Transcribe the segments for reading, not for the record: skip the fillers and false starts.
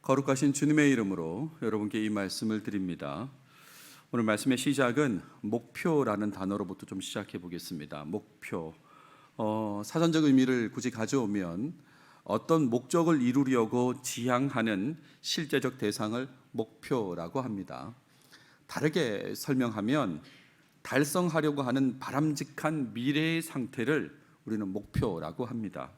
거룩하신 주님의 이름으로 여러분께 이 말씀을 드립니다. 오늘 말씀의 시작은 목표라는 단어로부터 좀 시작해 보겠습니다. 목표. 사전적 의미를 굳이 가져오면 어떤 목적을 이루려고 지향하는 실제적 대상을 목표라고 합니다. 다르게 설명하면 달성하려고 하는 바람직한 미래의 상태를 우리는 목표라고 합니다.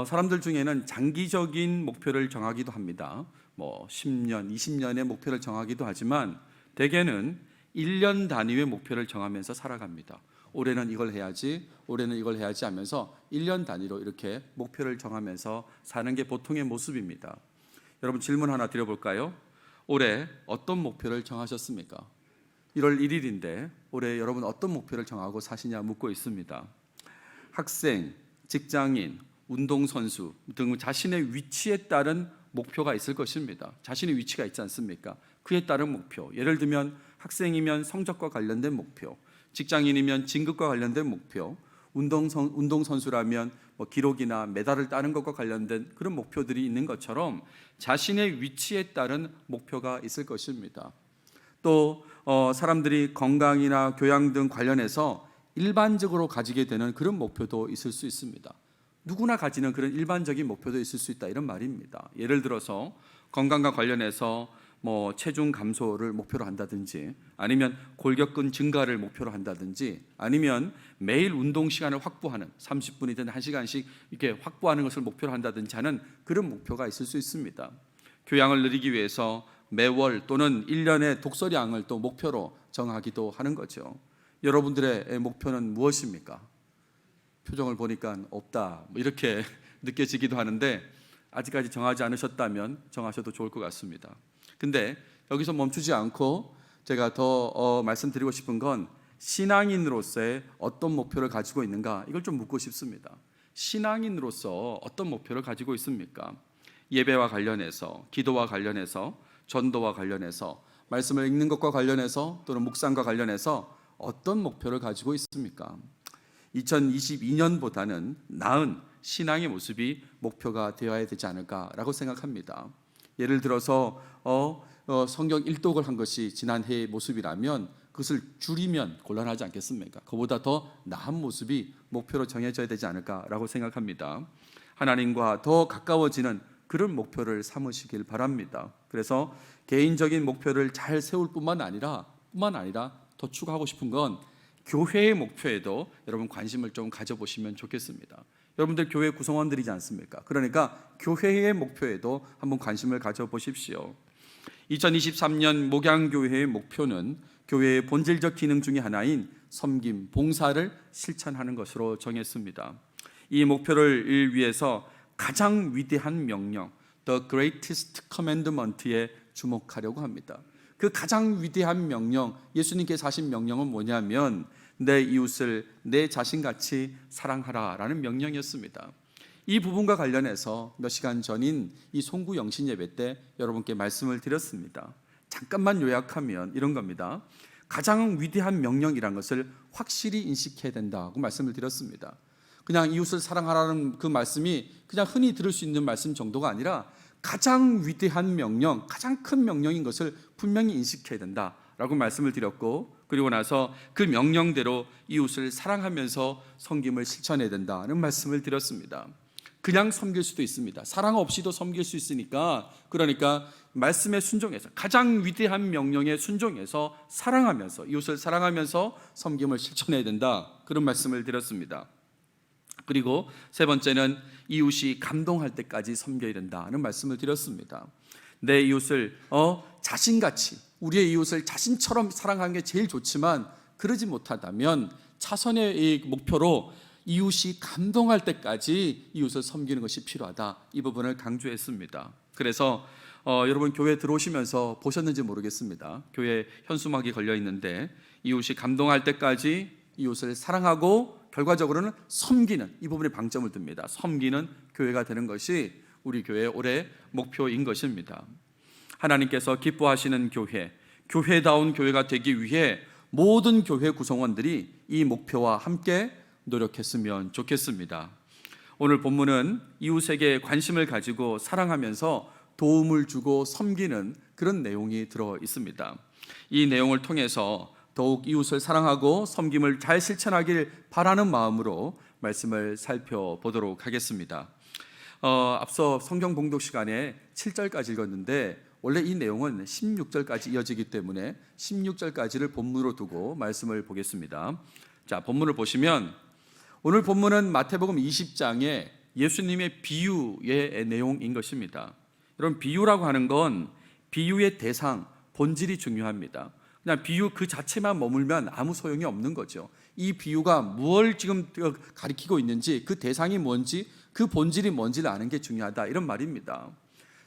사람들 중에는 장기적인 목표를 정하기도 합니다. 10년, 20년의 목표를 정하기도 하지만 대개는 1년 단위의 목표를 정하면서 살아갑니다. 올해는 이걸 해야지, 올해는 이걸 해야지 하면서 1년 단위로 이렇게 목표를 정하면서 사는 게 보통의 모습입니다. 여러분 질문 하나 드려볼까요? 올해 어떤 목표를 정하셨습니까? 1월 1일인데 올해 여러분 어떤 목표를 정하고 사시냐 묻고 있습니다. 학생, 직장인, 운동선수 등 자신의 위치에 따른 목표가 있을 것입니다. 자신의 위치가 있지 않습니까? 그에 따른 목표. 예를 들면 학생이면 성적과 관련된 목표, 직장인이면 진급과 관련된 목표, 운동선수라면 기록이나 메달을 따는 것과 관련된 그런 목표들이 있는 것처럼 자신의 위치에 따른 목표가 있을 것입니다. 또 사람들이 건강이나 교양 등 관련해서 일반적으로 가지게 되는 그런 목표도 있을 수 있습니다. 누구나 가지는 그런 일반적인 목표도 있을 수 있다, 이런 말입니다. 예를 들어서 건강과 관련해서 체중 감소를 목표로 한다든지, 아니면 골격근 증가를 목표로 한다든지, 아니면 매일 운동 시간을 확보하는 30분이든 1시간씩 이렇게 확보하는 것을 목표로 한다든지 하는 그런 목표가 있을 수 있습니다. 교양을 누리기 위해서 매월 또는 1년의 독서량을 또 목표로 정하기도 하는 거죠. 여러분들의 목표는 무엇입니까? 표정을 보니까 없다, 이렇게 느껴지기도 하는데 아직까지 정하지 않으셨다면 정하셔도 좋을 것 같습니다. 근데 여기서 멈추지 않고 제가 더 말씀드리고 싶은 건 신앙인으로서의 어떤 목표를 가지고 있는가, 이걸 좀 묻고 싶습니다. 신앙인으로서 어떤 목표를 가지고 있습니까? 예배와 관련해서, 기도와 관련해서, 전도와 관련해서, 말씀을 읽는 것과 관련해서, 또는 묵상과 관련해서 어떤 목표를 가지고 있습니까? 2022년보다는 나은 신앙의 모습이 목표가 되어야 되지 않을까라고 생각합니다. 예를 들어서 성경 1독을 한 것이 지난해의 모습이라면 그것을 줄이면 곤란하지 않겠습니까? 그보다 더 나은 모습이 목표로 정해져야 되지 않을까라고 생각합니다. 하나님과 더 가까워지는 그런 목표를 삼으시길 바랍니다. 그래서 개인적인 목표를 잘 세울 뿐만 아니라 더 추가하고 싶은 건 교회의 목표에도 여러분 관심을 좀 가져보시면 좋겠습니다. 여러분들 교회 구성원들이지 않습니까? 그러니까 교회의 목표에도 한번 관심을 가져보십시오. 2023년 목양교회의 목표는 교회의 본질적 기능 중에 하나인 섬김, 봉사를 실천하는 것으로 정했습니다. 이 목표를 위해서 가장 위대한 명령, The Greatest Commandment에 주목하려고 합니다. 그 가장 위대한 명령, 예수님께서 하신 명령은 뭐냐면 내 이웃을 내 자신같이 사랑하라 라는 명령이었습니다. 이 부분과 관련해서 몇 시간 전인 이 송구 영신 예배 때 여러분께 말씀을 드렸습니다. 잠깐만 요약하면 이런 겁니다. 가장 위대한 명령이란 것을 확실히 인식해야 된다고 말씀을 드렸습니다. 그냥 이웃을 사랑하라는 그 말씀이 그냥 흔히 들을 수 있는 말씀 정도가 아니라 가장 위대한 명령, 가장 큰 명령인 것을 분명히 인식해야 된다라고 말씀을 드렸고, 그리고 나서 그 명령대로 이웃을 사랑하면서 섬김을 실천해야 된다는 말씀을 드렸습니다. 그냥 섬길 수도 있습니다. 사랑 없이도 섬길 수 있으니까, 그러니까 말씀에 순종해서, 가장 위대한 명령에 순종해서 사랑하면서, 이웃을 사랑하면서 섬김을 실천해야 된다, 그런 말씀을 드렸습니다. 그리고 세 번째는 이웃이 감동할 때까지 섬겨야 된다는 말씀을 드렸습니다. 내 이웃을 자신같이, 우리의 이웃을 자신처럼 사랑하는 게 제일 좋지만 그러지 못하다면 차선의 이 목표로 이웃이 감동할 때까지 이웃을 섬기는 것이 필요하다, 이 부분을 강조했습니다. 그래서 여러분 교회 들어오시면서 보셨는지 모르겠습니다. 교회 현수막이 걸려 있는데 이웃이 감동할 때까지 이웃을 사랑하고 결과적으로는 섬기는, 이 부분에 방점을 둡니다. 섬기는 교회가 되는 것이 우리 교회의 올해 목표인 것입니다. 하나님께서 기뻐하시는 교회, 교회다운 교회가 되기 위해 모든 교회 구성원들이 이 목표와 함께 노력했으면 좋겠습니다. 오늘 본문은 이웃에게 관심을 가지고 사랑하면서 도움을 주고 섬기는 그런 내용이 들어 있습니다. 이 내용을 통해서 더욱 이웃을 사랑하고 섬김을 잘 실천하길 바라는 마음으로 말씀을 살펴보도록 하겠습니다. 앞서 성경 봉독 시간에 7절까지 읽었는데 원래 이 내용은 16절까지 이어지기 때문에 16절까지를 본문으로 두고 말씀을 보겠습니다. 자, 본문을 보시면 오늘 본문은 마태복음 20장의 예수님의 비유의 내용인 것입니다. 여러분, 비유라고 하는 건 비유의 대상, 본질이 중요합니다. 그냥 비유 그 자체만 머물면 아무 소용이 없는 거죠. 이 비유가 무엇을 지금 가리키고 있는지, 그 대상이 뭔지, 그 본질이 뭔지를 아는 게 중요하다, 이런 말입니다.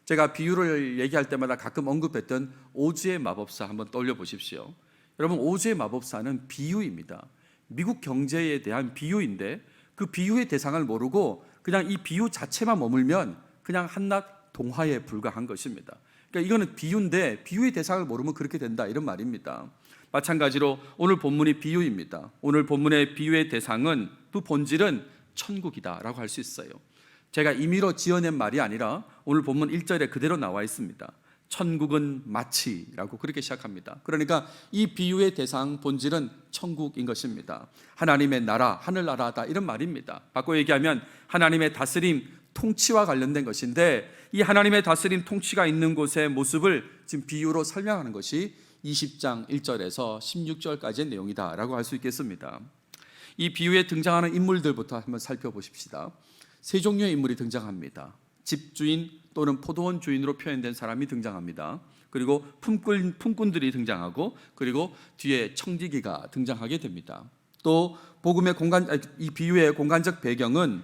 제가 비유를 얘기할 때마다 가끔 언급했던 오즈의 마법사 한번 떠올려 보십시오. 여러분, 오즈의 마법사는 비유입니다. 미국 경제에 대한 비유인데 그 비유의 대상을 모르고 그냥 이 비유 자체만 머물면 그냥 한낱 동화에 불과한 것입니다. 그러니까 이거는 비유인데 비유의 대상을 모르면 그렇게 된다, 이런 말입니다. 마찬가지로 오늘 본문이 비유입니다. 오늘 본문의 비유의 대상은, 그 본질은 천국이다라고 할 수 있어요. 제가 임의로 지어낸 말이 아니라 오늘 본문 1절에 그대로 나와 있습니다. 천국은 마치라고 그렇게 시작합니다. 그러니까 이 비유의 대상, 본질은 천국인 것입니다. 하나님의 나라, 하늘나라다, 이런 말입니다. 바꿔 얘기하면 하나님의 다스림, 통치와 관련된 것인데, 이 하나님의 다스림, 통치가 있는 곳의 모습을 지금 비유로 설명하는 것이 20장 1절에서 16절까지의 내용이다라고 할 수 있겠습니다. 이 비유에 등장하는 인물들부터 한번 살펴보십시다. 세 종류의 인물이 등장합니다. 집주인 또는 포도원 주인으로 표현된 사람이 등장합니다. 그리고 품꾼들이 등장하고, 그리고 뒤에 청지기가 등장하게 됩니다. 또 복음의 이 비유의 공간적 배경은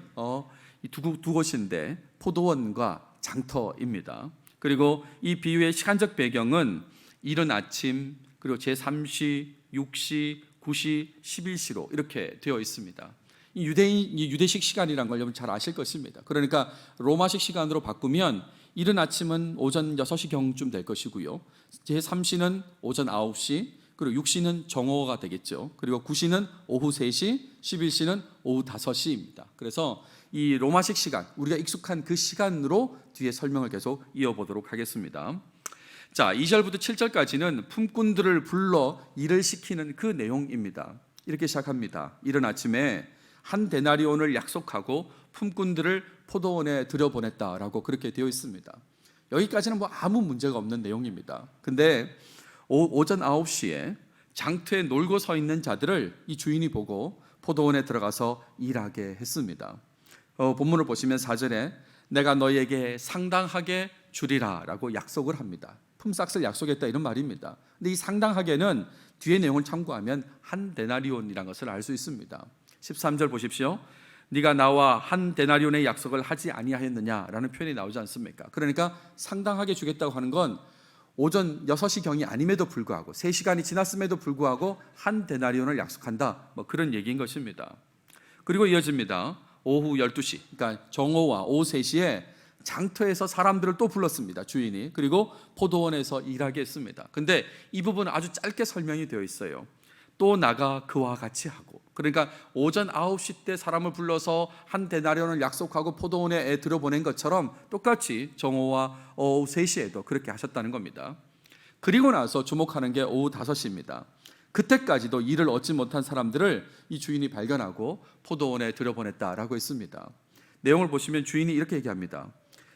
두 곳인데 포도원과 장터입니다. 그리고 이 비유의 시간적 배경은 이른 아침, 그리고 제3시, 6시, 9시, 11시로 이렇게 되어 있습니다. 유대식 시간이란 걸 여러분 잘 아실 것입니다. 그러니까 로마식 시간으로 바꾸면 이른 아침은 오전 6시경쯤 될 것이고요, 제3시는 오전 9시, 그리고 6시는 정오가 되겠죠. 그리고 9시는 오후 3시, 11시는 오후 5시입니다. 그래서 이 로마식 시간, 우리가 익숙한 그 시간으로 뒤에 설명을 계속 이어보도록 하겠습니다. 자, 2절부터 7절까지는 품꾼들을 불러 일을 시키는 그 내용입니다. 이렇게 시작합니다. 이른 아침에 한 데나리온을 약속하고 품꾼들을 포도원에 들여보냈다라고 그렇게 되어 있습니다. 여기까지는 뭐 아무 문제가 없는 내용입니다. 근데 오전 9시에 장터에 놀고 서 있는 자들을 이 주인이 보고 포도원에 들어가서 일하게 했습니다. 본문을 보시면 4절에 내가 너희에게 상당하게 주리라 라고 약속을 합니다. 품삯을 약속했다, 이런 말입니다. 근데 이 상당하게는 뒤에 내용을 참고하면 한 데나리온이라는 것을 알 수 있습니다. 13절 보십시오. 네가 나와 한 데나리온의 약속을 하지 아니하였느냐라는 표현이 나오지 않습니까? 그러니까 상당하게 주겠다고 하는 건 오전 6시경이 아님에도 불구하고 3시간이 지났음에도 불구하고 한 데나리온을 약속한다, 뭐 그런 얘기인 것입니다. 그리고 이어집니다. 오후 12시, 그러니까 정오와 오후 3시에 장터에서 사람들을 또 불렀습니다, 주인이. 그리고 포도원에서 일하게 했습니다. 근데 이 부분은 아주 짧게 설명이 되어 있어요. 또 나가 그와 같이 하고, 그러니까 오전 9시 때 사람을 불러서 한 데나리온을 약속하고 포도원에 들여보낸 것처럼 똑같이 정오와 오후 3시에도 그렇게 하셨다는 겁니다. 그리고 나서 주목하는 게 오후 5시입니다. 그때까지도 일을 얻지 못한 사람들을 이 주인이 발견하고 포도원에 들여보냈다라고 했습니다. 내용을 보시면 주인이 이렇게 얘기합니다.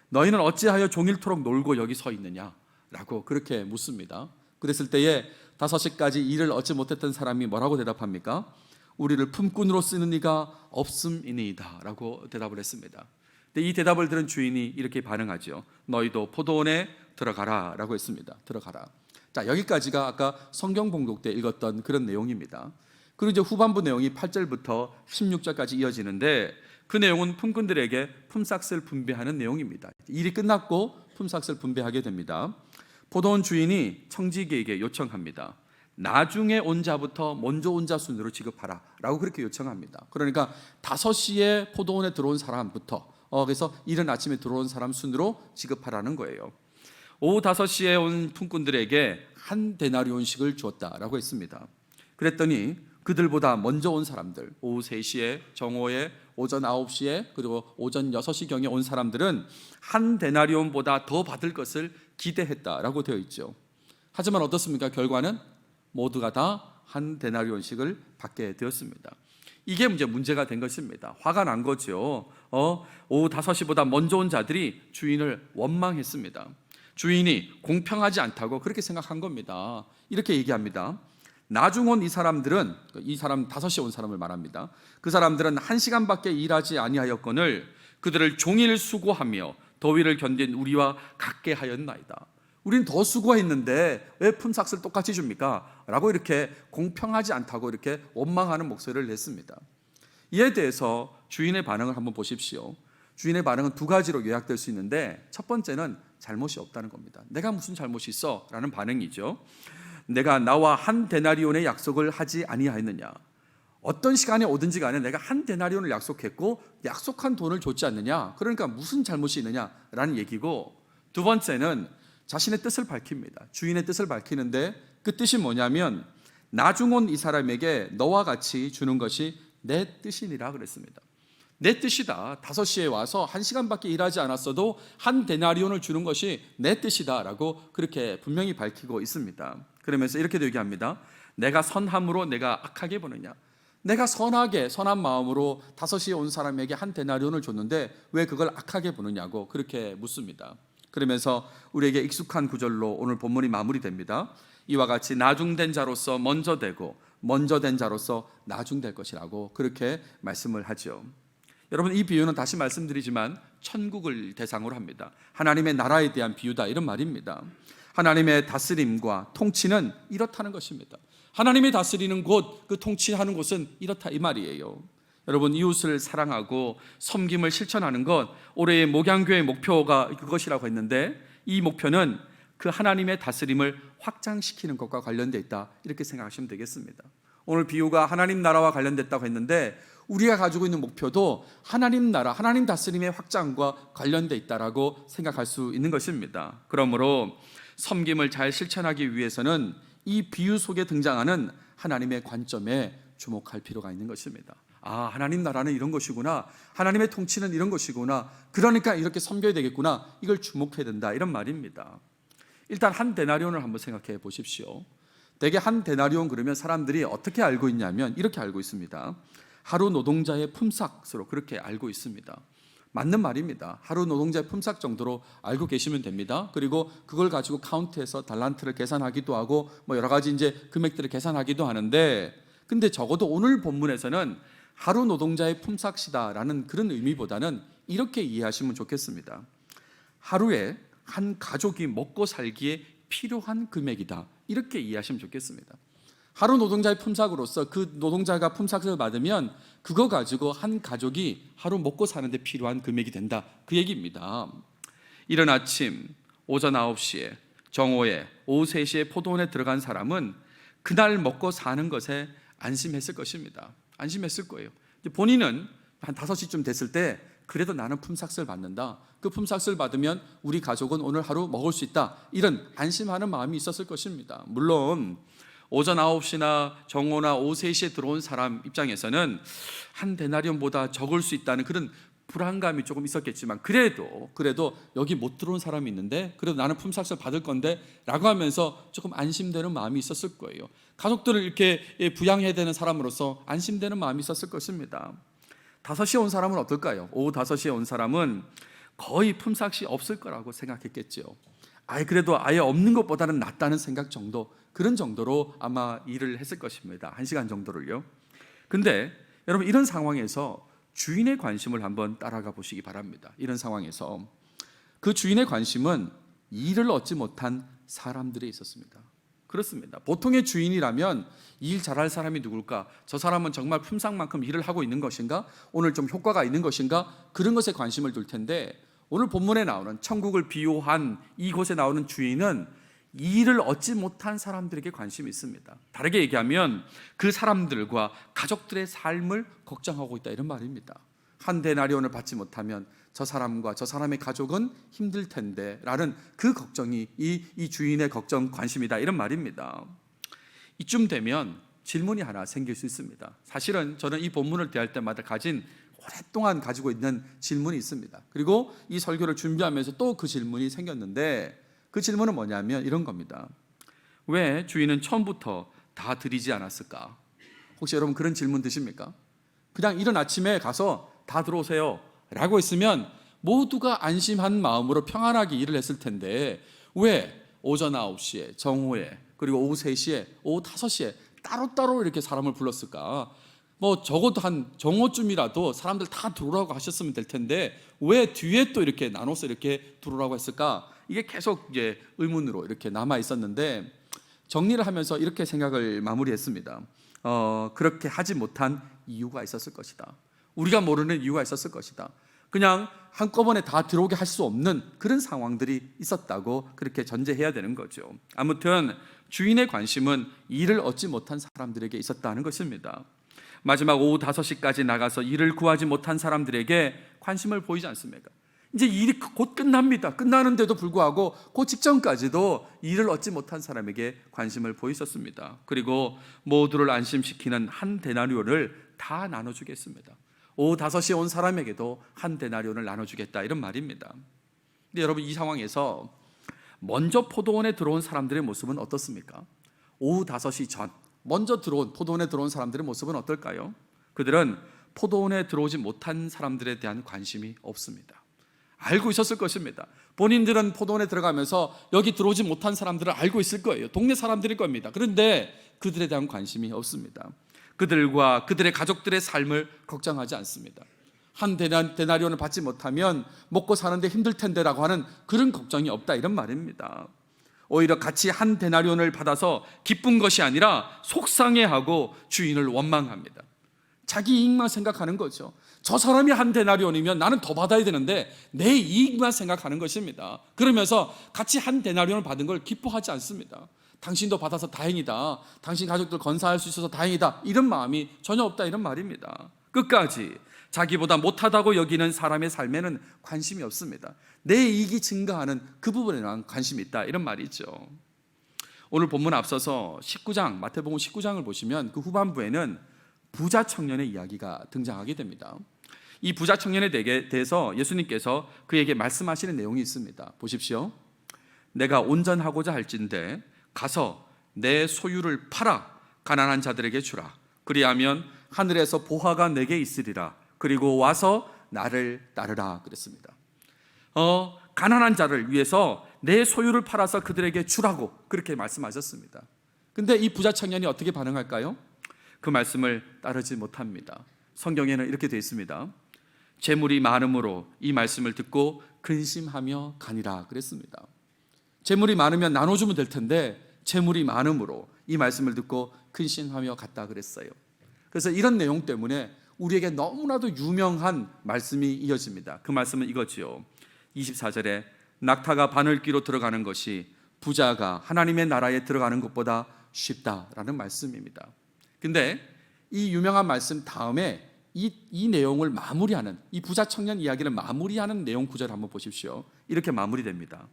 너희는 어찌하여 종일토록 놀고 여기 서 있느냐? 라고 그렇게 묻습니다. 그랬을 때에 5시까지 일을 얻지 못했던 사람이 뭐라고 대답합니까? 우리를 품꾼으로 쓰는 이가 없음이니이다 라고 대답을 했습니다. 근데 이 대답을 들은 주인이 이렇게 반응하죠. 너희도 포도원에 들어가라 라고 했습니다. 들어가라. 자, 여기까지가 아까 성경 봉독 때 읽었던 그런 내용입니다. 그리고 이제 후반부 내용이 8절부터 16절까지 이어지는데, 그 내용은 품꾼들에게 품삯을 분배하는 내용입니다. 일이 끝났고 품삯을 분배하게 됩니다. 포도원 주인이 청지기에게 요청합니다. 나중에 온 자부터 먼저 온 자 순으로 지급하라 라고 그렇게 요청합니다. 그러니까 5시에 포도원에 들어온 사람부터, 그래서 이른 아침에 들어온 사람 순으로 지급하라는 거예요. 오후 5시에 온 품꾼들에게 한 데나리온씩을 주었다라고 했습니다. 그랬더니 그들보다 먼저 온 사람들, 오후 3시에, 정오에, 오전 9시에, 그리고 오전 6시경에 온 사람들은 한 데나리온보다 더 받을 것을 기대했다라고 되어 있죠. 하지만 어떻습니까? 결과는 모두가 다 한 데나리온씩을 받게 되었습니다. 이게 문제가 된 것입니다. 화가 난 거죠. 오후 5시보다 먼저 온 자들이 주인을 원망했습니다. 주인이 공평하지 않다고 그렇게 생각한 겁니다. 이렇게 얘기합니다. 나중 온 이 사람들은, 이 사람 5시에 온 사람을 말합니다. 그 사람들은 1시간밖에 일하지 아니하였거늘 그들을 종일 수고하며 더위를 견딘 우리와 같게 하였나이다. 우린 더 수고했는데 왜 품삯을 똑같이 줍니까? 라고 이렇게 공평하지 않다고 이렇게 원망하는 목소리를 냈습니다. 이에 대해서 주인의 반응을 한번 보십시오. 주인의 반응은 2가지로 요약될 수 있는데, 첫 번째는 잘못이 없다는 겁니다. 내가 무슨 잘못이 있어? 라는 반응이죠. 내가 나와 한 데나리온의 약속을 하지 아니하였느냐? 어떤 시간에 오든지 간에 내가 한 데나리온을 약속했고 약속한 돈을 줬지 않느냐? 그러니까 무슨 잘못이 있느냐라는 얘기고, 두 번째는 자신의 뜻을 밝힙니다. 주인의 뜻을 밝히는데 그 뜻이 뭐냐면, 나중 온 이 사람에게 너와 같이 주는 것이 내 뜻이니라 그랬습니다. 내 뜻이다. 5시에 와서 1시간밖에 일하지 않았어도 한 데나리온을 주는 것이 내 뜻이다라고 그렇게 분명히 밝히고 있습니다. 그러면서 이렇게도 얘기합니다. 내가 선함으로 내가 악하게 보느냐? 내가 선하게 선한 마음으로 5시에 온 사람에게 한 데나리온을 줬는데 왜 그걸 악하게 보느냐고 그렇게 묻습니다. 그러면서 우리에게 익숙한 구절로 오늘 본문이 마무리됩니다. 이와 같이 나중된 자로서 먼저 되고 먼저 된 자로서 나중될 것이라고 그렇게 말씀을 하죠. 여러분, 이 비유는 다시 말씀드리지만 천국을 대상으로 합니다. 하나님의 나라에 대한 비유다, 이런 말입니다. 하나님의 다스림과 통치는 이렇다는 것입니다. 하나님이 다스리는 곳, 그 통치하는 곳은 이렇다, 이 말이에요. 여러분, 이웃을 사랑하고 섬김을 실천하는 것, 올해의 목양교회의 목표가 그것이라고 했는데, 이 목표는 그 하나님의 다스림을 확장시키는 것과 관련되어 있다, 이렇게 생각하시면 되겠습니다. 오늘 비유가 하나님 나라와 관련됐다고 했는데, 우리가 가지고 있는 목표도 하나님 나라, 하나님 다스림의 확장과 관련되어 있다라고 생각할 수 있는 것입니다. 그러므로 섬김을 잘 실천하기 위해서는 이 비유 속에 등장하는 하나님의 관점에 주목할 필요가 있는 것입니다. 아, 하나님 나라는 이런 것이구나, 하나님의 통치는 이런 것이구나, 그러니까 이렇게 섬겨야 되겠구나, 이걸 주목해야 된다, 이런 말입니다. 일단 한 데나리온을 한번 생각해 보십시오. 대개 한 데나리온 그러면 사람들이 어떻게 알고 있냐면 이렇게 알고 있습니다. 하루 노동자의 품삯으로 그렇게 알고 있습니다. 맞는 말입니다. 하루 노동자의 품삯 정도로 알고 계시면 됩니다. 그리고 그걸 가지고 카운트해서 달란트를 계산하기도 하고 여러 가지 이제 금액들을 계산하기도 하는데, 근데 적어도 오늘 본문에서는 하루 노동자의 품삯이다라는 그런 의미보다는 이렇게 이해하시면 좋겠습니다. 하루에 한 가족이 먹고 살기에 필요한 금액이다, 이렇게 이해하시면 좋겠습니다. 하루 노동자의 품삯으로서 그 노동자가 품삯을 받으면 그거 가지고 한 가족이 하루 먹고 사는데 필요한 금액이 된다, 그 얘기입니다. 이른 아침 오전 9시에, 정오에, 오후 3시에 포도원에 들어간 사람은 그날 먹고 사는 것에 안심했을 것입니다. 안심했을 거예요. 본인은 한 5시쯤 됐을 때 그래도 나는 품삯을 받는다, 그 품삯을 받으면 우리 가족은 오늘 하루 먹을 수 있다, 이런 안심하는 마음이 있었을 것입니다. 물론 오전 9시나 정오나 오후 3시에 들어온 사람 입장에서는 한 데나리온보다 적을 수 있다는 그런 불안감이 조금 있었겠지만, 그래도 여기 못 들어온 사람이 있는데 그래도 나는 품삯을 받을 건데 라고 하면서 조금 안심되는 마음이 있었을 거예요. 가족들을 이렇게 부양해야 되는 사람으로서 안심되는 마음이 있었을 것입니다. 5시에 온 사람은 어떨까요? 오후 5시에 온 사람은 거의 품삯이 없을 거라고 생각했겠죠. 그래도 아예 없는 것보다는 낫다는 생각 정도, 그런 정도로 아마 일을 했을 것입니다. 1시간 정도를요. 근데 여러분, 이런 상황에서 주인의 관심을 한번 따라가 보시기 바랍니다. 이런 상황에서 그 주인의 관심은 일을 얻지 못한 사람들에 있었습니다. 그렇습니다. 보통의 주인이라면 일 잘할 사람이 누굴까? 저 사람은 정말 품삯만큼 일을 하고 있는 것인가? 오늘 좀 효과가 있는 것인가? 그런 것에 관심을 둘 텐데, 오늘 본문에 나오는, 천국을 비유한 이곳에 나오는 주인은 일을 얻지 못한 사람들에게 관심이 있습니다. 다르게 얘기하면 그 사람들과 가족들의 삶을 걱정하고 있다, 이런 말입니다. 한 데나리온을 받지 못하면 저 사람과 저 사람의 가족은 힘들 텐데 라는 그 걱정이 이 주인의 걱정, 관심이다, 이런 말입니다. 이쯤 되면 질문이 하나 생길 수 있습니다. 사실은 저는 이 본문을 대할 때마다 오랫동안 가지고 있는 질문이 있습니다. 그리고 이 설교를 준비하면서 또 그 질문이 생겼는데, 그 질문은 뭐냐면 이런 겁니다. 왜 주인은 처음부터 다 드리지 않았을까? 혹시 여러분 그런 질문 드십니까? 그냥 이른 아침에 가서 다 들어오세요 라고 했으면 모두가 안심한 마음으로 평안하게 일을 했을 텐데, 왜 오전 9시에, 정오에, 그리고 오후 3시에, 오후 5시에 따로따로 이렇게 사람을 불렀을까? 적어도 한 정오쯤이라도 사람들 다 들어오라고 하셨으면 될 텐데 왜 뒤에 또 이렇게 나눠서 이렇게 들어오라고 했을까? 이게 계속 이제 의문으로 이렇게 남아 있었는데, 정리를 하면서 이렇게 생각을 마무리했습니다. 그렇게 하지 못한 이유가 있었을 것이다. 우리가 모르는 이유가 있었을 것이다. 그냥 한꺼번에 다 들어오게 할 수 없는 그런 상황들이 있었다고 그렇게 전제해야 되는 거죠. 아무튼 주인의 관심은 일을 얻지 못한 사람들에게 있었다는 것입니다. 마지막 오후 5시까지 나가서 일을 구하지 못한 사람들에게 관심을 보이지 않습니까? 이제 일이 곧 끝납니다. 끝나는데도 불구하고 그 직전까지도 일을 얻지 못한 사람에게 관심을 보이셨습니다. 그리고 모두를 안심시키는 한 데나리온을 다 나눠주겠습니다. 오후 5시에 온 사람에게도 한 데나리온을 나눠주겠다, 이런 말입니다. 근데 여러분, 이 상황에서 먼저 포도원에 들어온 사람들의 모습은 어떻습니까? 오후 5시 전 먼저 포도원에 들어온 사람들의 모습은 어떨까요? 그들은 포도원에 들어오지 못한 사람들에 대한 관심이 없습니다. 알고 있었을 것입니다. 본인들은 포도원에 들어가면서 여기 들어오지 못한 사람들을 알고 있을 거예요. 동네 사람들일 겁니다. 그런데 그들에 대한 관심이 없습니다. 그들과 그들의 가족들의 삶을 걱정하지 않습니다. 한 데나리온을 받지 못하면 먹고 사는데 힘들 텐데라고 하는 그런 걱정이 없다, 이런 말입니다. 오히려 같이 한 데나리온을 받아서 기쁜 것이 아니라 속상해하고 주인을 원망합니다. 자기 이익만 생각하는 거죠. 저 사람이 한 데나리온이면 나는 더 받아야 되는데 내 이익만 생각하는 것입니다. 그러면서 같이 한 데나리온을 받은 걸 기뻐하지 않습니다. 당신도 받아서 다행이다, 당신 가족들 건사할 수 있어서 다행이다, 이런 마음이 전혀 없다, 이런 말입니다. 끝까지 자기보다 못하다고 여기는 사람의 삶에는 관심이 없습니다. 내 이익이 증가하는 그 부분에만 관심이 있다, 이런 말이죠. 오늘 본문 앞서서 19장, 마태복음 19장을 보시면 그 후반부에는 부자 청년의 이야기가 등장하게 됩니다. 이 부자 청년에 대해서 예수님께서 그에게 말씀하시는 내용이 있습니다. 보십시오. 내가 온전하고자 할진대 가서 내 소유를 팔아 가난한 자들에게 주라. 그리하면 하늘에서 보화가 내게 있으리라. 그리고 와서 나를 따르라, 그랬습니다. 가난한 자를 위해서 내 소유를 팔아서 그들에게 주라고 그렇게 말씀하셨습니다. 근데 이 부자 청년이 어떻게 반응할까요? 그 말씀을 따르지 못합니다. 성경에는 이렇게 되어 있습니다. 재물이 많음으로 이 말씀을 듣고 근심하며 가니라, 그랬습니다. 재물이 많으면 나눠주면 될 텐데 재물이 많음으로 이 말씀을 듣고 근심하며 갔다 그랬어요. 그래서 이런 내용 때문에 우리에게 너무나도 유명한 말씀이 이어집니다. 그 말씀은 이거지요. 24절에 낙타가 바늘귀로 들어가는 것이 부자가 하나님의 나라에 들어가는 것보다 쉽다라는 말씀입니다. 근데 이 유명한 말씀 다음에 이 내용을 마무리하는, 이 부자 청년 이야기를 마무리하는 내용 구절을 한번 보십시오. 이렇게 마무리됩니다.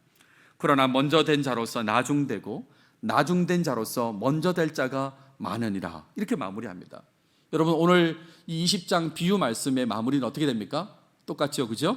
그러나 먼저 된 자로서 나중되고 나중된 자로서 먼저 될 자가 많으니라, 이렇게 마무리합니다. 여러분, 오늘 이 20장 비유 말씀의 마무리는 어떻게 됩니까? 똑같죠, 그죠?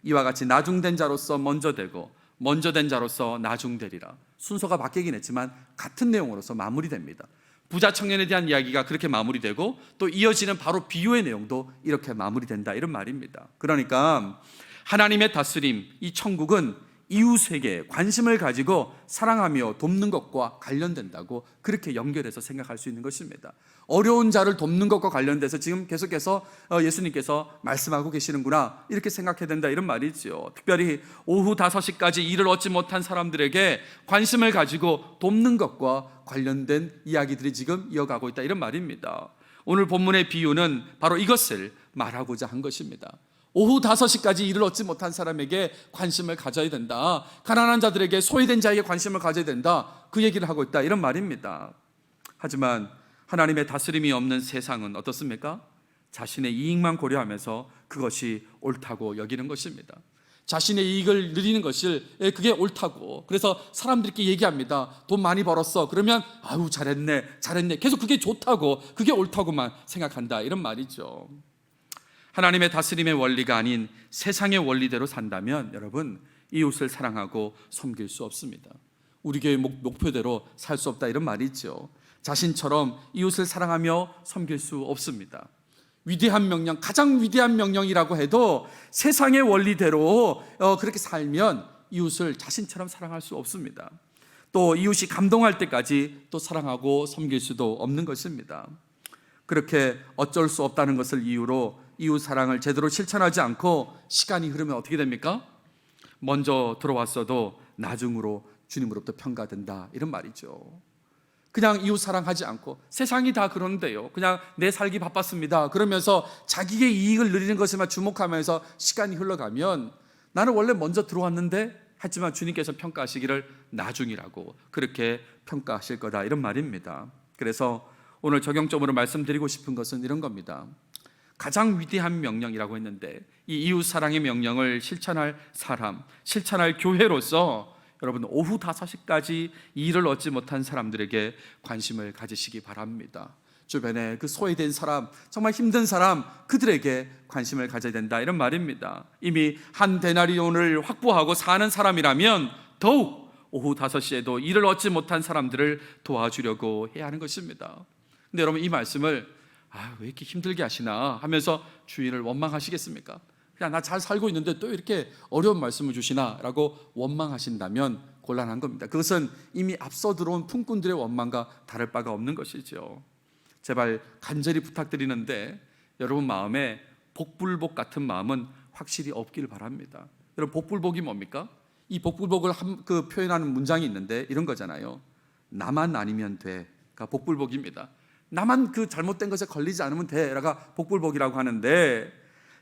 이와 같이 나중된 자로서 먼저 되고 먼저 된 자로서 나중되리라. 순서가 바뀌긴 했지만 같은 내용으로서 마무리됩니다. 부자 청년에 대한 이야기가 그렇게 마무리되고 또 이어지는 바로 비유의 내용도 이렇게 마무리된다, 이런 말입니다. 그러니까 하나님의 다스림, 이 천국은 이웃에게 관심을 가지고 사랑하며 돕는 것과 관련된다고 그렇게 연결해서 생각할 수 있는 것입니다. 어려운 자를 돕는 것과 관련돼서 지금 계속해서 예수님께서 말씀하고 계시는구나, 이렇게 생각해야 된다, 이런 말이죠. 특별히 오후 5시까지 일을 얻지 못한 사람들에게 관심을 가지고 돕는 것과 관련된 이야기들이 지금 이어가고 있다, 이런 말입니다. 오늘 본문의 비유는 바로 이것을 말하고자 한 것입니다. 오후 5시까지 일을 얻지 못한 사람에게 관심을 가져야 된다, 가난한 자들에게, 소외된 자에게 관심을 가져야 된다, 그 얘기를 하고 있다, 이런 말입니다. 하지만 하나님의 다스림이 없는 세상은 어떻습니까? 자신의 이익만 고려하면서 그것이 옳다고 여기는 것입니다. 자신의 이익을 누리는 것을 그게 옳다고. 그래서 사람들께 얘기합니다. 돈 많이 벌었어. 그러면 아유 잘했네 계속 그게 좋다고, 그게 옳다고만 생각한다, 이런 말이죠. 하나님의 다스림의 원리가 아닌 세상의 원리대로 산다면 여러분, 이웃을 사랑하고 섬길 수 없습니다. 우리 교회 목표대로 살 수 없다, 이런 말이죠. 자신처럼 이웃을 사랑하며 섬길 수 없습니다. 위대한 명령, 가장 위대한 명령이라고 해도 세상의 원리대로 그렇게 살면 이웃을 자신처럼 사랑할 수 없습니다. 또 이웃이 감동할 때까지 또 사랑하고 섬길 수도 없는 것입니다. 그렇게 어쩔 수 없다는 것을 이유로 이웃 사랑을 제대로 실천하지 않고 시간이 흐르면 어떻게 됩니까? 먼저 들어왔어도 나중으로 주님으로부터 평가된다, 이런 말이죠. 그냥 이웃 사랑하지 않고, 세상이 다 그러는데요, 그냥 내 살기 바빴습니다 그러면서 자기의 이익을 누리는 것에만 주목하면서 시간이 흘러가면 나는 원래 먼저 들어왔는데, 하지만 주님께서 평가하시기를 나중이라고 그렇게 평가하실 거다, 이런 말입니다. 그래서 오늘 적용점으로 말씀드리고 싶은 것은 이런 겁니다. 가장 위대한 명령이라고 했는데 이 이웃 사랑의 명령을 실천할 사람, 실천할 교회로서 여러분 오후 5시까지 일을 얻지 못한 사람들에게 관심을 가지시기 바랍니다. 주변에 그 소외된 사람, 정말 힘든 사람, 그들에게 관심을 가져야 된다, 이런 말입니다. 이미 한 데나리온을 확보하고 사는 사람이라면 더욱 오후 5시에도 일을 얻지 못한 사람들을 도와주려고 해야 하는 것입니다. 근데 여러분, 이 말씀을 왜 이렇게 힘들게 하시나 하면서 주인을 원망하시겠습니까? 그냥 나 잘 살고 있는데 또 이렇게 어려운 말씀을 주시나 라고 원망하신다면 곤란한 겁니다. 그것은 이미 앞서 들어온 품꾼들의 원망과 다를 바가 없는 것이죠. 제발 간절히 부탁드리는데 여러분 마음에 복불복 같은 마음은 확실히 없기를 바랍니다. 여러분, 복불복이 뭡니까? 이 복불복을 표현하는 문장이 있는데 이런 거잖아요. 나만 아니면 돼가 복불복입니다. 나만 그 잘못된 것에 걸리지 않으면 돼라가 복불복이라고 하는데,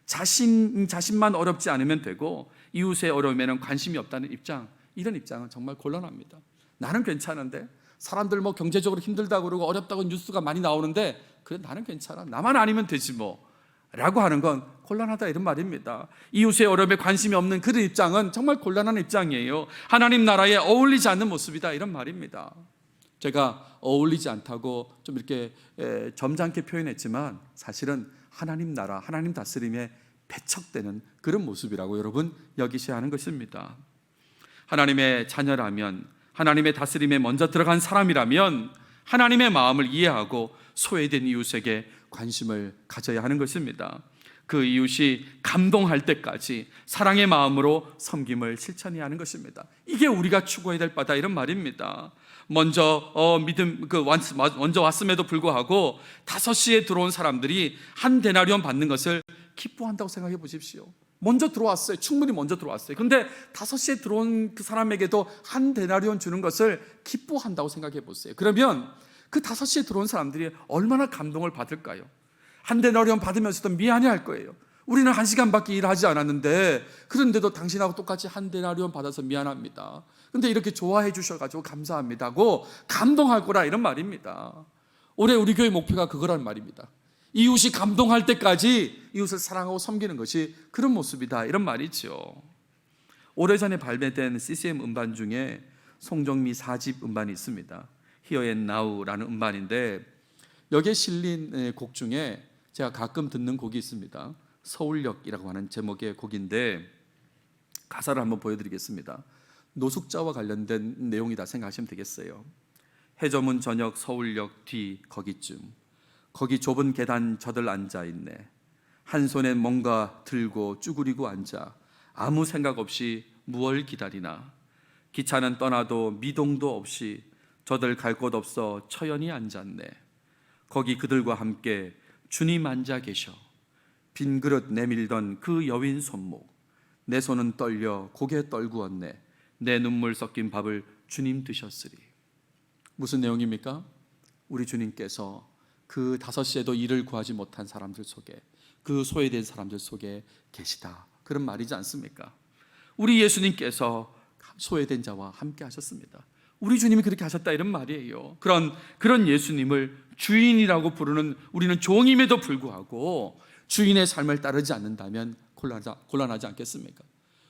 자신만 어렵지 않으면 되고 이웃의 어려움에는 관심이 없다는 입장, 이런 입장은 정말 곤란합니다. 나는 괜찮은데, 사람들 경제적으로 힘들다고 그러고 어렵다고 뉴스가 많이 나오는데 그래 나는 괜찮아, 나만 아니면 되지 뭐 라고 하는 건 곤란하다, 이런 말입니다. 이웃의 어려움에 관심이 없는 그런 입장은 정말 곤란한 입장이에요. 하나님 나라에 어울리지 않는 모습이다, 이런 말입니다. 제가 어울리지 않다고 좀 이렇게 점잖게 표현했지만 사실은 하나님 나라, 하나님 다스림에 배척되는 그런 모습이라고 여러분 여기셔야 하는 것입니다. 하나님의 자녀라면, 하나님의 다스림에 먼저 들어간 사람이라면 하나님의 마음을 이해하고 소외된 이웃에게 관심을 가져야 하는 것입니다. 그 이웃이 감동할 때까지 사랑의 마음으로 섬김을 실천해야 하는 것입니다. 이게 우리가 추구해야 될 바다, 이런 말입니다. 먼저 먼저 왔음에도 불구하고 5시에 들어온 사람들이 한 데나리온 받는 것을 기뻐한다고 생각해 보십시오. 먼저 들어왔어요. 충분히 먼저 들어왔어요. 근데 5시에 들어온 그 사람에게도 한 데나리온 주는 것을 기뻐한다고 생각해 보세요. 그러면 그 5시에 들어온 사람들이 얼마나 감동을 받을까요? 한 데나리온 받으면서도 미안해할 거예요. 우리는 1시간밖에 일하지 않았는데, 그런데도 당신하고 똑같이 한 데나리온 받아서 미안합니다. 근데 이렇게 좋아해 주셔가지고 감사합니다고 감동할 거라, 이런 말입니다. 올해 우리 교회 목표가 그거란 말입니다. 이웃이 감동할 때까지 이웃을 사랑하고 섬기는 것이 그런 모습이다, 이런 말이죠. 오래전에 발매된 CCM 음반 중에 송정미 4집 음반이 있습니다. Here and Now라는 음반인데 여기에 실린 곡 중에 제가 가끔 듣는 곡이 있습니다. 서울역이라고 하는 제목의 곡인데 가사를 한번 보여드리겠습니다. 노숙자와 관련된 내용이다 생각하시면 되겠어요. 해저문 저녁 서울역 뒤 거기쯤, 거기 좁은 계단 저들 앉아있네. 한 손에 뭔가 들고 쭈그리고 앉아 아무 생각 없이 무얼 기다리나. 기차는 떠나도 미동도 없이 저들 갈 곳 없어 처연히 앉았네. 거기 그들과 함께 주님 앉아 계셔. 빈 그릇 내밀던 그 여윈 손목, 내 손은 떨려 고개 떨구었네. 내 눈물 섞인 밥을 주님 드셨으리. 무슨 내용입니까? 우리 주님께서 그 5시에도 일을 구하지 못한 사람들 속에, 그 소외된 사람들 속에 계시다, 그런 말이지 않습니까? 우리 예수님께서 소외된 자와 함께 하셨습니다. 우리 주님이 그렇게 하셨다, 이런 말이에요. 그런 예수님을 주인이라고 부르는 우리는 종임에도 불구하고 주인의 삶을 따르지 않는다면 곤란하지 않겠습니까?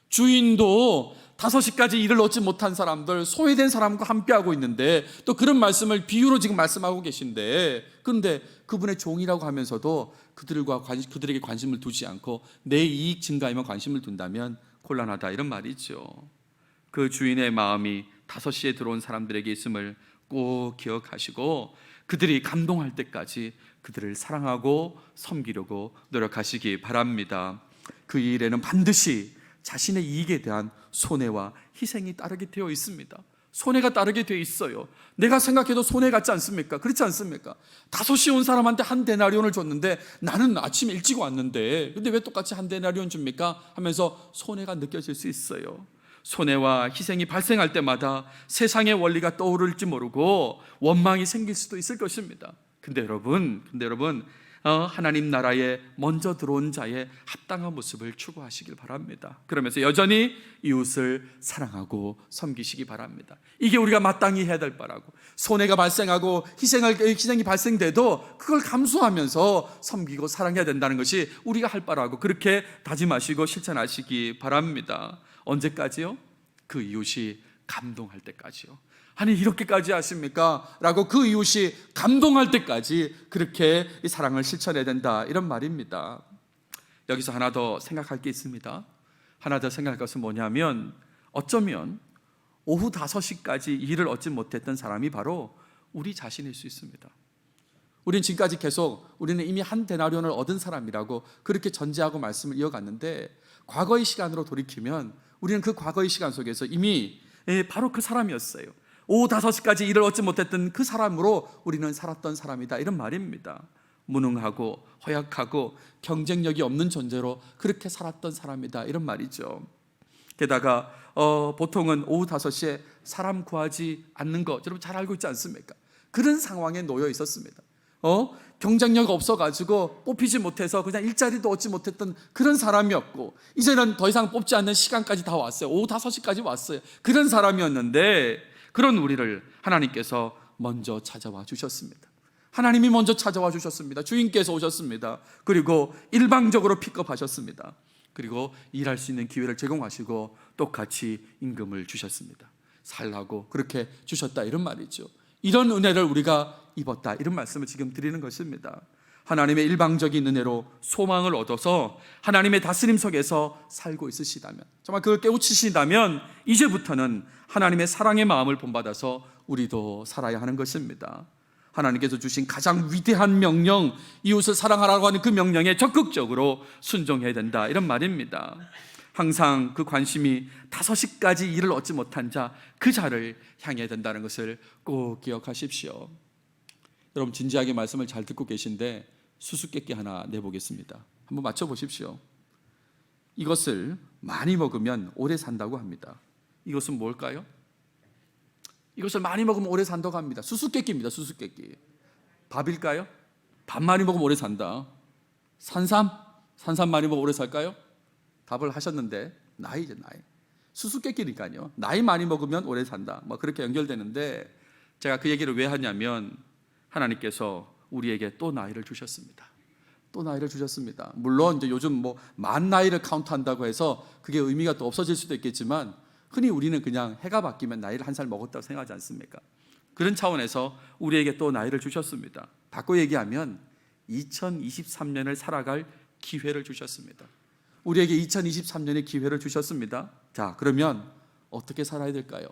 주인도 5시까지 일을 얻지 못한 사람들, 소외된 사람과 함께하고 있는데 또 그런 말씀을 비유로 지금 말씀하고 계신데, 그런데 그분의 종이라고 하면서도 그들에게 관심을 두지 않고 내 이익 증가에만 관심을 둔다면 곤란하다, 이런 말이죠. 그 주인의 마음이 5시에 들어온 사람들에게 있음을 꼭 기억하시고 그들이 감동할 때까지 그들을 사랑하고 섬기려고 노력하시기 바랍니다. 그 일에는 반드시 자신의 이익에 대한 손해와 희생이 따르게 되어 있습니다. 손해가 따르게 되어 있어요. 내가 생각해도 손해 같지 않습니까? 그렇지 않습니까? 5시에 온 사람한테 한 데나리온을 줬는데 나는 아침에 일찍 왔는데 근데 왜 똑같이 한 데나리온 줍니까? 하면서 손해가 느껴질 수 있어요. 손해와 희생이 발생할 때마다 세상의 원리가 떠오를지 모르고 원망이 생길 수도 있을 것입니다. 근데 여러분, 하나님 나라에 먼저 들어온 자의 합당한 모습을 추구하시길 바랍니다. 그러면서 여전히 이웃을 사랑하고 섬기시기 바랍니다. 이게 우리가 마땅히 해야 될 바라고, 손해가 발생하고 희생이 발생돼도 그걸 감수하면서 섬기고 사랑해야 된다는 것이 우리가 할 바라고 그렇게 다짐하시고 실천하시기 바랍니다. 언제까지요? 그 이웃이 감동할 때까지요. 아니 이렇게까지 하십니까? 라고 그 이웃이 감동할 때까지 그렇게 이 사랑을 실천해야 된다, 이런 말입니다. 여기서 하나 더 생각할 게 있습니다. 하나 더 생각할 것은 뭐냐면, 어쩌면 오후 5시까지 일을 얻지 못했던 사람이 바로 우리 자신일 수 있습니다. 우리는 지금까지 계속 우리는 이미 한 데나리온을 얻은 사람이라고 그렇게 전제하고 말씀을 이어갔는데, 과거의 시간으로 돌이키면 우리는 그 과거의 시간 속에서 이미 바로 그 사람이었어요. 오후 5시까지 일을 얻지 못했던 그 사람으로 우리는 살았던 사람이다, 이런 말입니다. 무능하고 허약하고 경쟁력이 없는 존재로 그렇게 살았던 사람이다, 이런 말이죠. 게다가 보통은 오후 5시에 사람 구하지 않는 거 여러분 잘 알고 있지 않습니까? 그런 상황에 놓여 있었습니다. 경쟁력 없어가지고 뽑히지 못해서 그냥 일자리도 얻지 못했던 그런 사람이었고, 이제는 더 이상 뽑지 않는 시간까지 다 왔어요. 오후 5시까지 왔어요. 그런 사람이었는데, 그런 우리를 하나님께서 먼저 찾아와 주셨습니다. 하나님이 먼저 찾아와 주셨습니다. 주인께서 오셨습니다. 그리고 일방적으로 픽업하셨습니다. 그리고 일할 수 있는 기회를 제공하시고 똑같이 임금을 주셨습니다. 살라고 그렇게 주셨다, 이런 말이죠. 이런 은혜를 우리가 입었다, 이런 말씀을 지금 드리는 것입니다. 하나님의 일방적인 은혜로 소망을 얻어서 하나님의 다스림 속에서 살고 있으시다면, 정말 그걸 깨우치신다면 이제부터는 하나님의 사랑의 마음을 본받아서 우리도 살아야 하는 것입니다. 하나님께서 주신 가장 위대한 명령, 이웃을 사랑하라고 하는 그 명령에 적극적으로 순종해야 된다, 이런 말입니다. 항상 그 관심이 5시까지 일을 얻지 못한 자, 그 자를 향해야 된다는 것을 꼭 기억하십시오. 여러분 진지하게 말씀을 잘 듣고 계신데 수수께끼 하나 내보겠습니다. 한번 맞춰보십시오. 이것을 많이 먹으면 오래 산다고 합니다. 이것은 뭘까요? 이것을 많이 먹으면 오래 산다고 합니다. 수수께끼입니다. 수수께끼. 밥일까요? 밥 많이 먹으면 오래 산다. 산삼? 산삼 많이 먹으면 오래 살까요? 답을 하셨는데 나이죠, 나이. 수수께끼니까요. 나이 많이 먹으면 오래 산다, 뭐 그렇게 연결되는데, 제가 그 얘기를 왜 하냐면 하나님께서 우리에게 또 나이를 주셨습니다. 또 나이를 주셨습니다. 물론 이제 요즘 뭐 만 나이를 카운트한다고 해서 그게 의미가 또 없어질 수도 있겠지만, 흔히 우리는 그냥 해가 바뀌면 나이를 한 살 먹었다고 생각하지 않습니까? 그런 차원에서 우리에게 또 나이를 주셨습니다. 바꿔 얘기하면 2023년을 살아갈 기회를 주셨습니다. 우리에게 2023년의 기회를 주셨습니다. 자, 그러면 어떻게 살아야 될까요?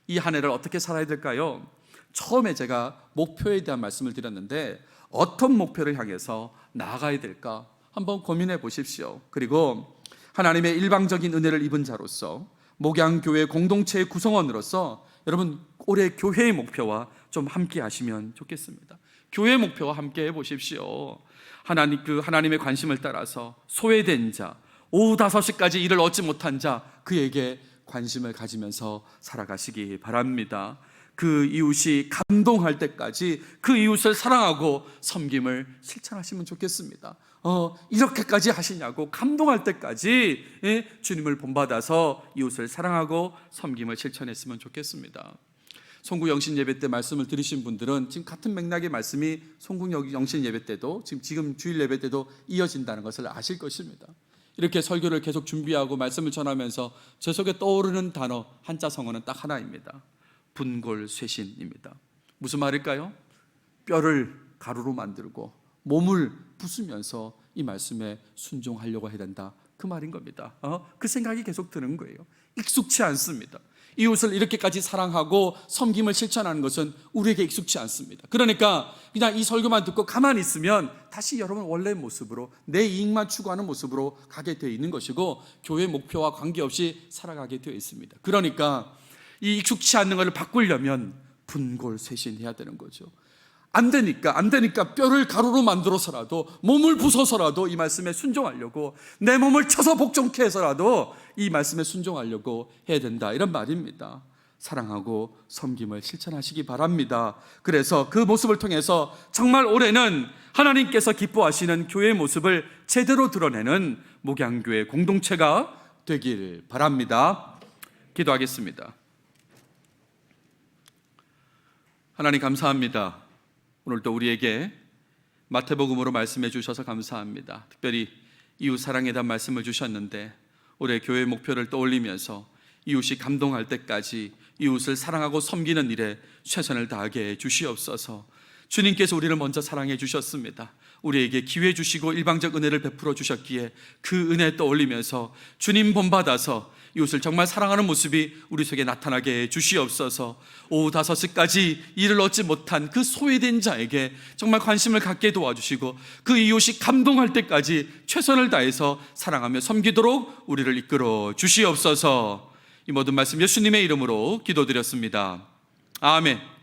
이 한 해를 어떻게 살아야 될까요? 처음에 제가 목표에 대한 말씀을 드렸는데, 어떤 목표를 향해서 나아가야 될까 한번 고민해 보십시오. 그리고 하나님의 일방적인 은혜를 입은 자로서, 목양교회 공동체의 구성원으로서 여러분 올해 교회의 목표와 좀 함께 하시면 좋겠습니다. 교회의 목표와 함께 해보십시오. 하나님의 관심을 따라서 소외된 자, 오후 5시까지 일을 얻지 못한 자, 그에게 관심을 가지면서 살아가시기 바랍니다. 그 이웃이 감동할 때까지 그 이웃을 사랑하고 섬김을 실천하시면 좋겠습니다. 이렇게까지 하시냐고 감동할 때까지 주님을 본받아서 이웃을 사랑하고 섬김을 실천했으면 좋겠습니다. 송구 영신 예배 때 말씀을 들으신 분들은 지금 같은 맥락의 말씀이 송구 영신 예배 때도 지금 주일 예배 때도 이어진다는 것을 아실 것입니다. 이렇게 설교를 계속 준비하고 말씀을 전하면서 제 속에 떠오르는 단어 한자 성어는 딱 하나입니다. 분골쇄신입니다. 무슨 말일까요? 뼈를 가루로 만들고 몸을 부수면서 이 말씀에 순종하려고 해야 된다, 그 말인 겁니다. 그 생각이 계속 드는 거예요. 익숙치 않습니다. 이웃을 이렇게까지 사랑하고 섬김을 실천하는 것은 우리에게 익숙치 않습니다. 그러니까 그냥 이 설교만 듣고 가만히 있으면 다시 여러분 원래의 모습으로, 내 이익만 추구하는 모습으로 가게 되어 있는 것이고, 교회 목표와 관계없이 살아가게 되어 있습니다. 그러니까 이 익숙치 않는 것을 바꾸려면 분골쇄신해야 되는 거죠. 안 되니까 뼈를 가루로 만들어서라도, 몸을 부숴서라도 이 말씀에 순종하려고, 내 몸을 쳐서 복종케 해서라도 이 말씀에 순종하려고 해야 된다, 이런 말입니다. 사랑하고 섬김을 실천하시기 바랍니다. 그래서 그 모습을 통해서 정말 올해는 하나님께서 기뻐하시는 교회의 모습을 제대로 드러내는 목양교회 공동체가 되길 바랍니다. 기도하겠습니다. 하나님 감사합니다. 오늘도 우리에게 마태복음으로 말씀해 주셔서 감사합니다. 특별히 이웃 사랑에 대한 말씀을 주셨는데, 올해 교회 목표를 떠올리면서 이웃이 감동할 때까지 이웃을 사랑하고 섬기는 일에 최선을 다하게 해 주시옵소서. 주님께서 우리를 먼저 사랑해 주셨습니다. 우리에게 기회 주시고 일방적 은혜를 베풀어 주셨기에 그 은혜 떠올리면서 주님 본받아서 이웃을 정말 사랑하는 모습이 우리 속에 나타나게 해 주시옵소서. 오후 5시까지 일을 얻지 못한 그 소외된 자에게 정말 관심을 갖게 도와주시고, 그 이웃이 감동할 때까지 최선을 다해서 사랑하며 섬기도록 우리를 이끌어 주시옵소서. 이 모든 말씀 예수님의 이름으로 기도드렸습니다. 아멘.